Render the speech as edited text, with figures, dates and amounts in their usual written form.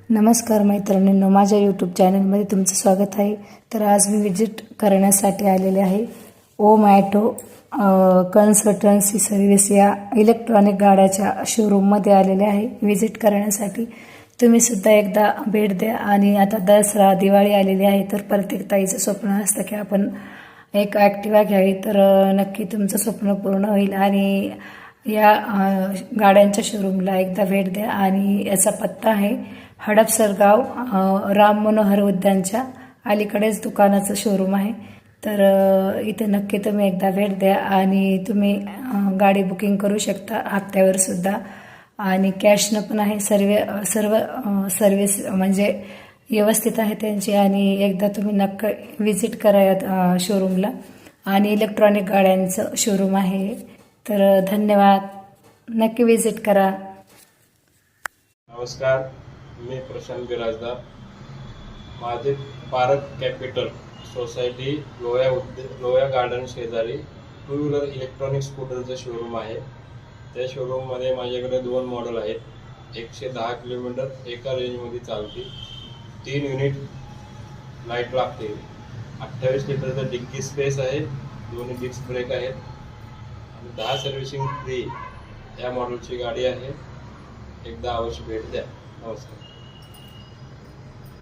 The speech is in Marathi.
नमस्कार मैत्रिणींनो, माझ्या यूट्यूब चॅनलमध्ये तुमचं स्वागत आहे। तर आज मी विजिट करण्यासाठी आलेले आहे ओम ऑटो कन्सल्टन्सी सर्व्हिस या इलेक्ट्रॉनिक गाड्याच्या शोरूममध्ये आलेले आहे विजिट करण्यासाठी। तुम्ही सुद्धा एकदा भेट द्या। आणि आता दसरा दिवाळी आलेली आहे, तर प्रत्येक ताईचं स्वप्न असतं की आपण एक ॲक्टिवा घ्यावी, तर नक्की तुमचं स्वप्न पूर्ण होईल। आणि या गाड्यांच्या शोरूमला एकदा भेट द्या। आणि याचा पत्ता आहे हडपसरगाव राम मनोहर उद्यानच्या अलीकडेच दुकानाचं शोरूम आहे। तर इथे नक्की तुम्ही एकदा भेट द्या। आणि तुम्ही गाडी बुकिंग करू शकता हप्त्यावर सुद्धा, आणि कॅशनं पण आहे। सर्व सर्विस म्हणजे व्यवस्थित आहे त्यांची। आणि एकदा तुम्ही नक्की विजिट करा शोरूमला। आणि इलेक्ट्रॉनिक गाड्यांचं शोरूम आहे। तर धन्यवाद, नक्की विजिट करा। नमस्कार, मी प्रशांत बिराजदार। माझे भारत कॅपिटल सोसायटी लोया गार्डन शेजारी टू व्हीलर इलेक्ट्रॉनिक स्कूटरचं शोरूम आहे। त्या शोरूममध्ये माझ्याकडे 2 मॉडेल आहेत। 110 किलोमीटर एका रेंजमध्ये चालते, 3 युनिट लाईट लागते, 28 लिटरचा डिक्की स्पेस आहे, 2 डिस्क ब्रेक आहेत आणि 10 सर्व्हिसिंग फ्री या मॉडेलची गाडी आहे। एकदा अवश्य भेट द्या। नमस्कार।